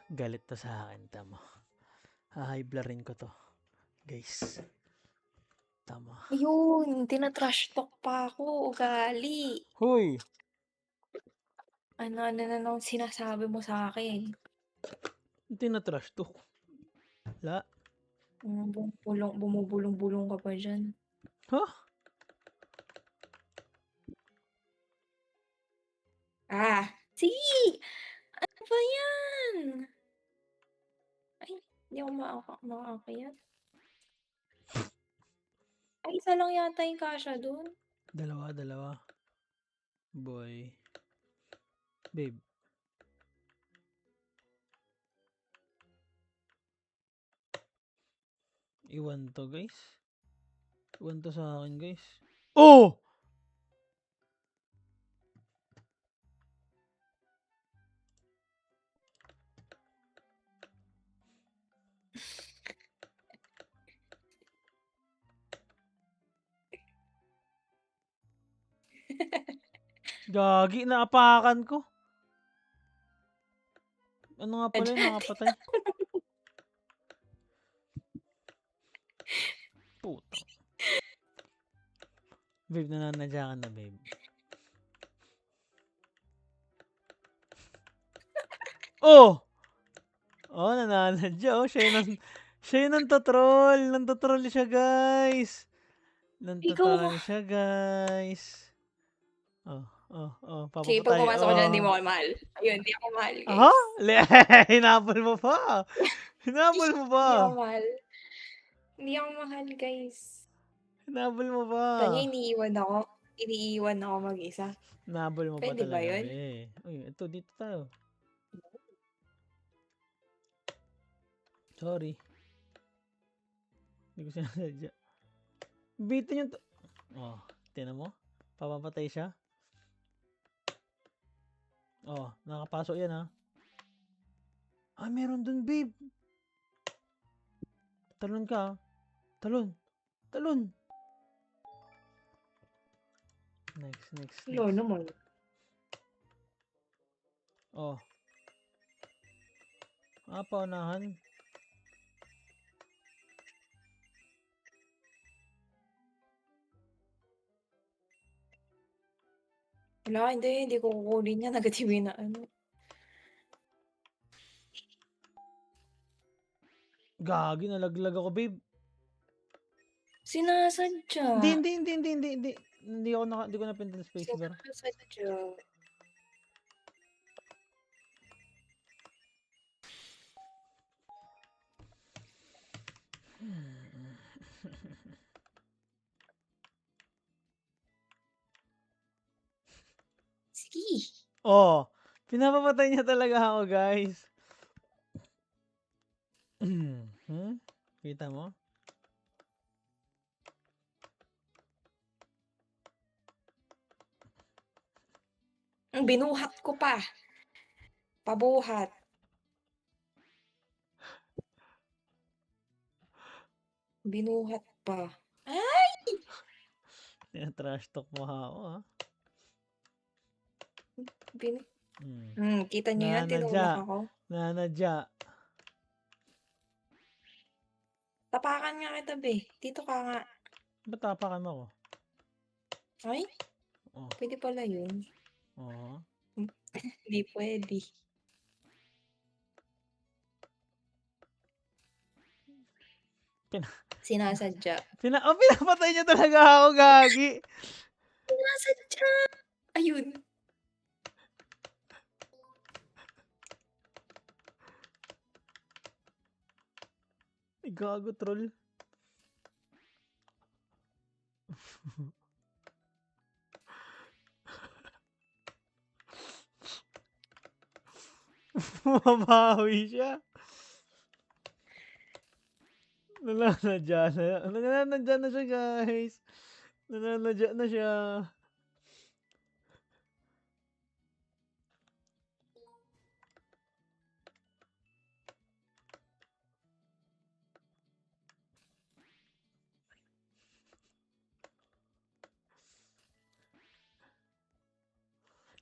Galit to sa akin, tama. Hahiblarin ko to. Guys. Tama. Ayun, tina-trash talk pa ako, ugali. Hoy! Ano na nung sinasabi mo sa akin? Hindi na trash talk. La. Bumubulong-bulong ka pa dyan. Ha? Sige! Ano ba yan? Ay, hindi ako makakayat. Ay, isa lang yata yung kasha dun. Dalawa. Boy. Babe. Iwan to, guys. Iwan to sa akin, guys. Oh! Gagi, naapakan ko. Ano nga pala yun, nakapatay? Putang. Babe, nananadya ka na, babe. Oh! Oh, nananadya. Oh, siya yung nantotroll. Nantotroll siya, guys. Ikaw ba? Nantotroll siya, guys. Oh. Sige, pag Papapatay. pumasok ko dyan, hindi mo Oh. ako mahal. Ayun, hindi ako mahal, Aha? guys. Hinabol mo pa. Hinabol mo Hindi ako pa. mahal. Hindi ako mahal, guys. Hinabol mo pa. Tanya, iniiwan ako mag-isa. Hinabol mo pa Pwede ba talaga, yun? be. Uy, ito, dito tayo. Sorry. Hindi ko sinasadya. Bitin yung Oh, tinan mo? Papapatay siya. Oh, nakapasok yan, ha. Ah, meron dun, babe. Talon ka, ha. Talon. Next. Wala naman. Oh. Paunahan. Wala, hindi ko kukunin yan. Agad na ano. Gagi, nalaglag ako, babe. Sinasadya. Hindi. Hindi ko napindot spacebar. Sinasadya. Sige. Oh, pinapapatay niya talaga ako, guys. Kita mo? Binuhat ko pa. Pabuhat. Binuhat pa. Ay! Trash talk mo ako, ha? Kita niyo yan, tinulak ako. Nanadya. Tapakan nga kita, be. Dito ka nga. Ba't tapakan mo ako? Ay, Oh. pwede pala yun. Oo. Hindi pwede. Sinasadya. Pinapatay niya talaga ako, gagi. Sinasadya! Ayun. Ay, gago, troll. Mabawi siya. Nananadya na siya, guys. Nananadya na siya.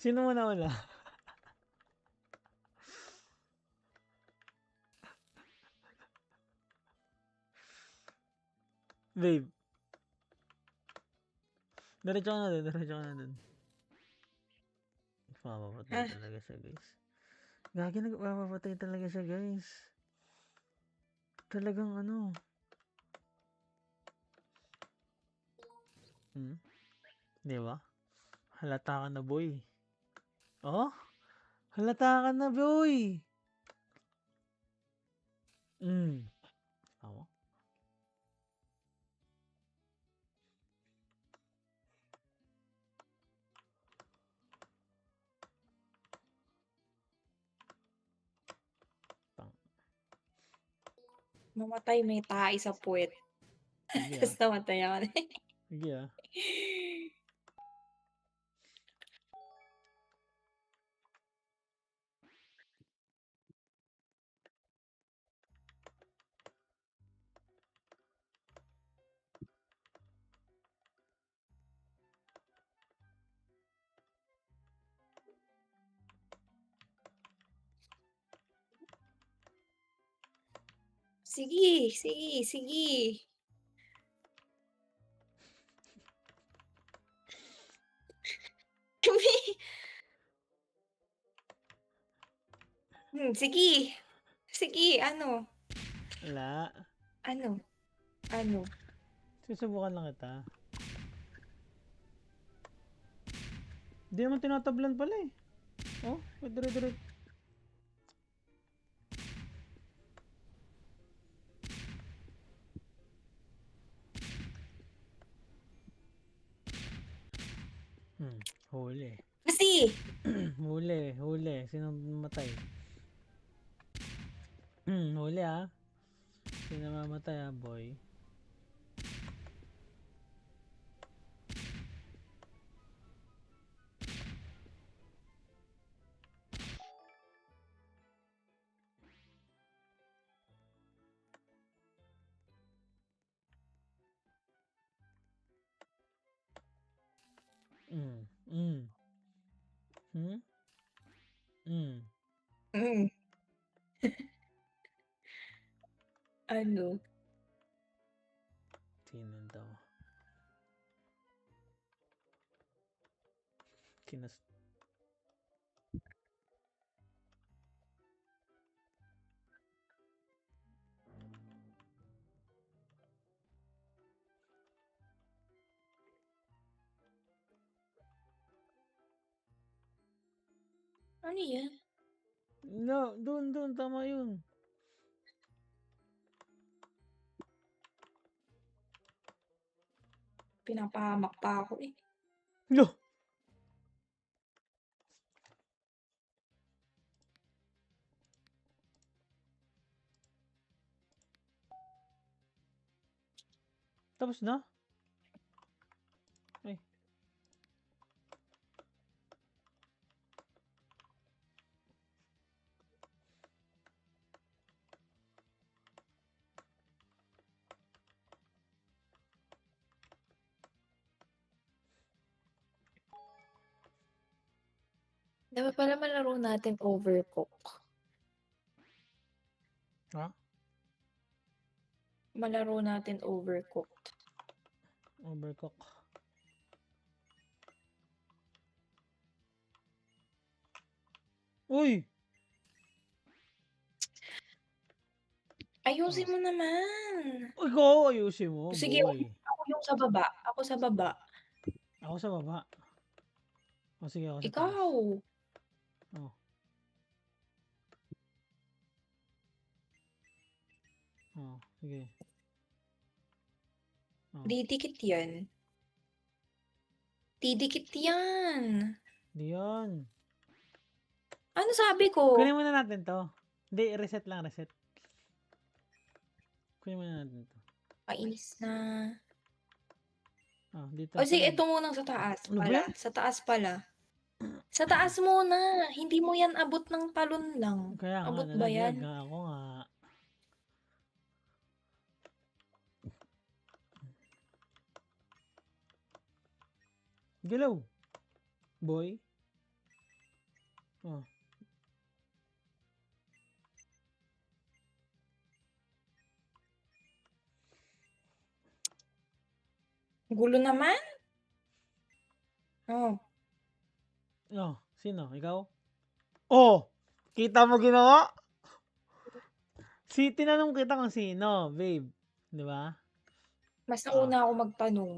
Sino mo na wala? Babe. Diretso ka na dun. Diretso ka na dun. Mapapatay Ha? talaga siya, guys. Gagi, mapapatay talaga siya, guys. Talagang ano. Di ba? Halata ka na, boy. Oh? Halata ka na, boy. Tama. Mamatay may tae sa puwet. Sige Tapos namatay ako. Sige Sige, sige, sige. Sige. Sige, ano? Wala. Ano? Ano? Susubukan lang kita. Di naman tinatablan pala eh. Oh, dire-dire. Huli. Kasi! Huli. Sino mamatay? Huli ah. Sino mamatay ah, boy? Ano? Sino daw? Kinas... Ano yan? No, doon. Tama yun. Pinapahamak pa ako eh. No! Tapos na? Ay. Dapat pala malaro natin Overcook. Ha? Malaro natin Overcooked. Overcook. Uy! Ayusin mo naman. Ikaw, ayusin mo, Sige, boy. ako yung sa baba. Ako sa baba. Ako sa baba. O sige, ako sa taas. Ikaw. Oh. Oh, sige. Oh. Didikit yan. Didikit yan. Diyan. Ano sabi ko? Kunin muna natin to. Hindi, reset lang, reset. Kunin muna natin to. Painis na. Oh, dito. O sige, ito munang sa taas Ano ba pala. yan? Sa taas pala. Sa taas muna. Hindi mo yan abot ng talon lang. Kaya nga, Abot ba nalaglag yan? nga ako nga. Galaw. Boy. Oh. Gulo naman. Oh, Oh, sino? Ikaw? Oh! Kita mo ginawa? Tinanong kita kung sino, babe. Di ba? mas Ah, nauna ako magtanong.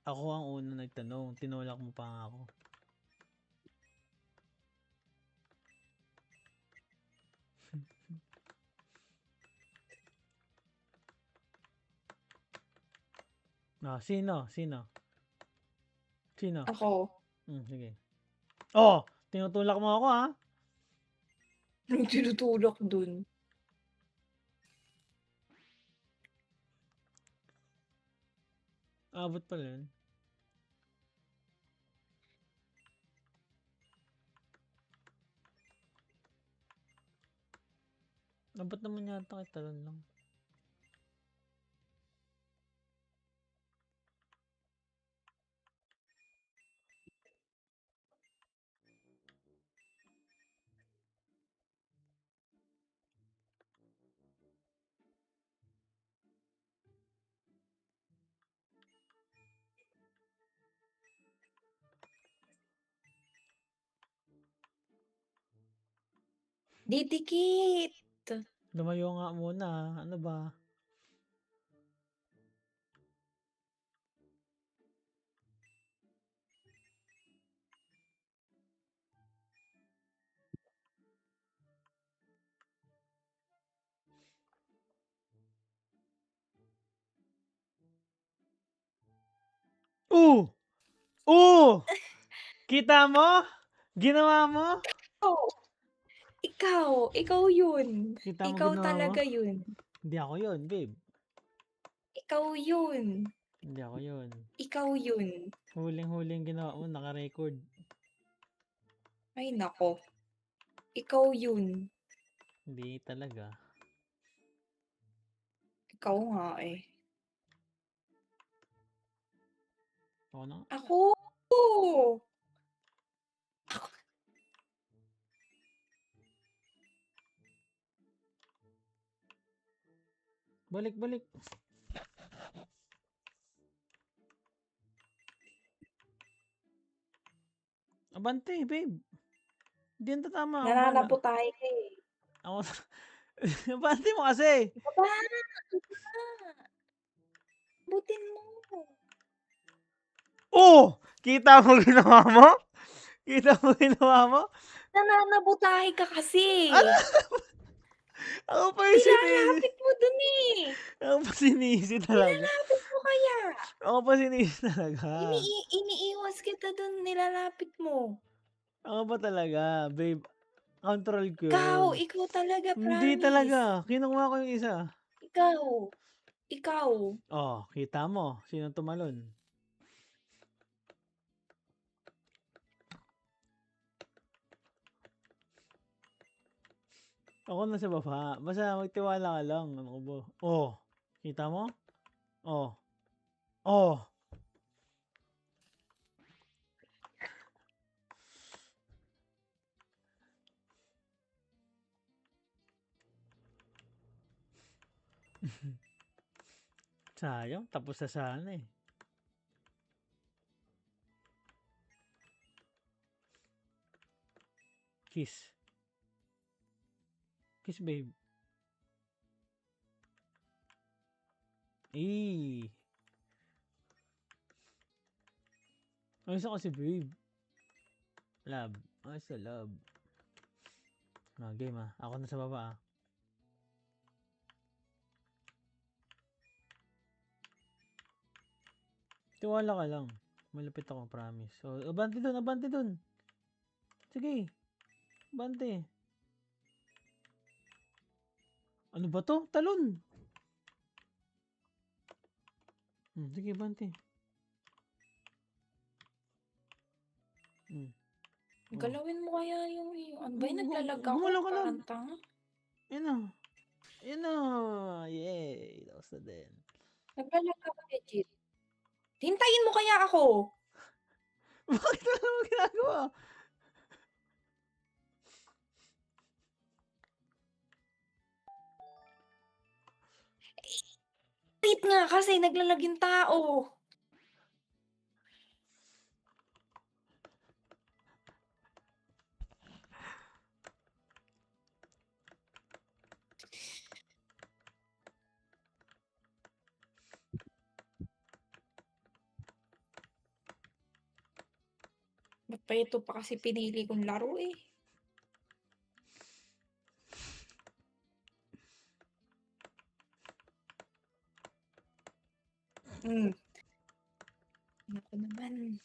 ako ang una nagtanong. Tinulak mo pa nga ako. Sino? Sino? Sino? Ako, Sige. Oh! Tinutulak mo ako, ha? anong tinutulak dun? Abot pala yun. Abot naman yata kay talon lang. Didikit. Lumayo nga muna, ha? Ano ba? Oh! Oh! Kita mo? Ginawa mo? Oh, ikaw yun. Kita mo Ikaw ginawa mo? talaga yun. Hindi ako yun, babe. Ikaw yun. Hindi ako yun. Ikaw yun. Huling-huling ginawa mo, naka-record. Ay, nako. Ikaw yun. Hindi talaga. Ikaw nga eh. Ako na. Ako! Balik, balik. Abante, babe. Hindi yan tatama. Ako bahala. Nananaputay ka eh. Ako. Abante mo kasi. Baba! Butin mo. Oh! Kita mo ginawa mo? Kita mo ginawa mo? Nananabutahe ka kasi. Ano? Ako pa yung sinisi. Nilalapit mo dun eh. Ako pa sinisi talaga. Nilalapit mo kaya. Ako pa sinisi talaga. Iniiwas kita dun, nilalapit mo. Ako pa talaga, babe. Control ko yun. Ikaw talaga, Hindi promise. talaga. Kinuha ko yung isa. Ikaw. Oh, kita mo. Sino tumalon? Ako na sa baba. Basta magtiwala ka lang. Ano ko ba? Oh, kita mo? Oh. Oh. Sayang, tapos na sana eh. Kiss. Kiss, babe. Eh. Ayos ako si babe. Love. Ayos sa love. Game ah. Ako na sa baba ah. Tiwala ka lang. Malapit ako, promise. So, abante dun, abante dun. Sige. Abante. Ano ba to? Talon. Sige, abante. Galawin mo kaya yung ano ba yun, naglalag ako, Gumalaw ka lang. parang tanga. Yan na. Yan na. Yay. Tapos na din. Naglalag ako legit. Hintayin mo kaya ako. Bakit wala mo ginagawa? Wait nga kasi, naglalag yung tao. Pa ito pa kasi pinili kong laro eh. Naku naman.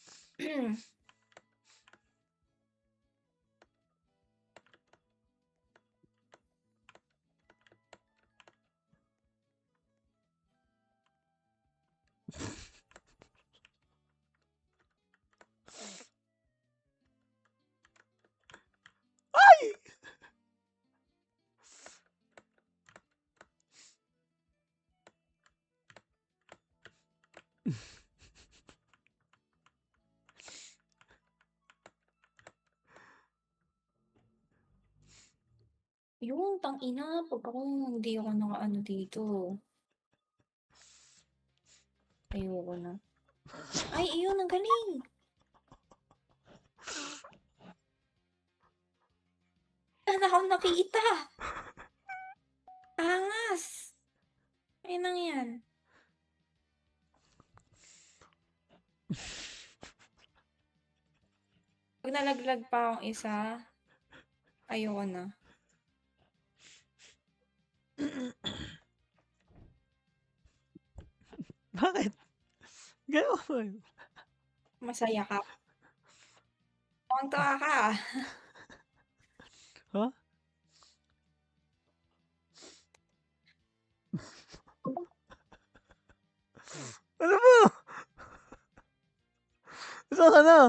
Yung tang-ina, pag hindi ako nakaano dito. Ayoko na. Ay, iyon, ang galing! Saan ako nakita? Angas! Ayun lang yan. Pag nalaglag pa akong isa, ayoko na. Bakit? Gano'n. Masaya ka. Tuwang-tuwa ka. Ha? Ano mo? Saan ka na?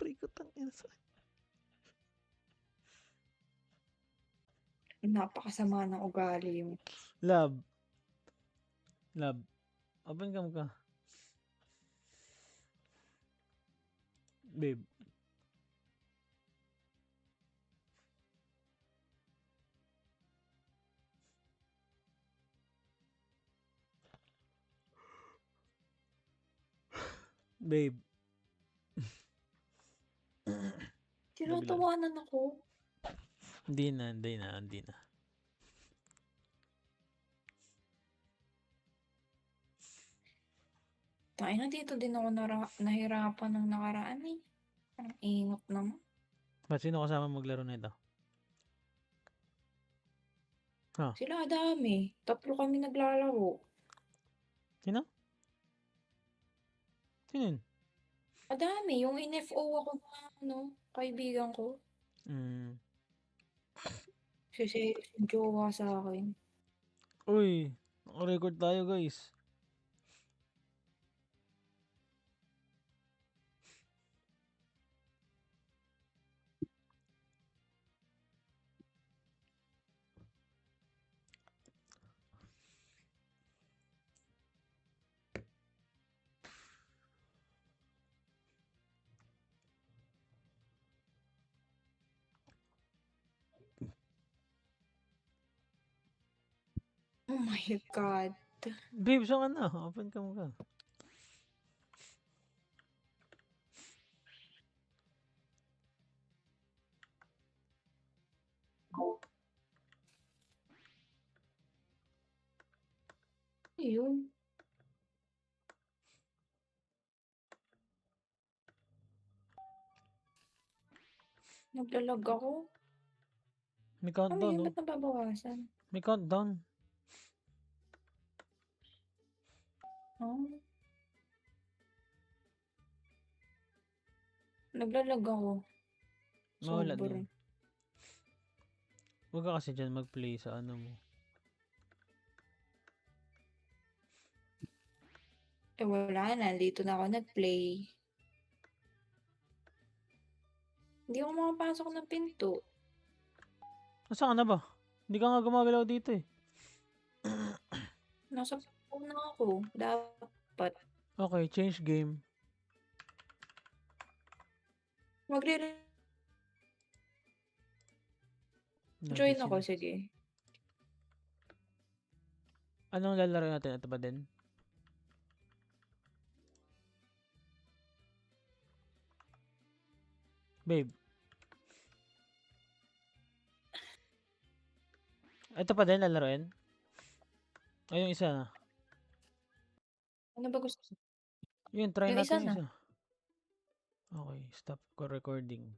Rico, tangina sa... Napakasama ng ugali mo. Love. Love. Open cam ka. Babe. Babe. Tinutuwanan ako. Hindi na. Tayo na dito din ako nahirapan ng nakaraan eh. Parang ingot naman. Ba't sino kasama maglaro na ito? Huh? Sila dami. 3 kami naglalaro. Sino? Sino yun? Madami. Yung NFO ako na kaibigan ko. Kasi jowa sa akin. Uy, naka-record tayo guys. Oh my God. Babe, saan ka na? Open cam ka. Ayun. Naglalag ako. May Ano countdown, yun? no? Ba't nababawasan? May countdown. Oh. Naglalag ako. Mawala Sobra. din. Huwag ka kasi dyan mag-play sa ano mo. Eh wala na. Dito na ako nag-play. Hindi ako makapasok ng pinto. Nasaan ka na ba? Hindi ka nga gumagalaw dito eh. Nasa phone na ako. Dapat. Okay, change game. Join ako, sige. Anong lalaro natin? Ito ba din? Babe. Ito pa din lalaroin? Ay, yung isa. Ano ba gusto? Yun, try Yung isa natin yung na. isa. Okay, stop ko recording.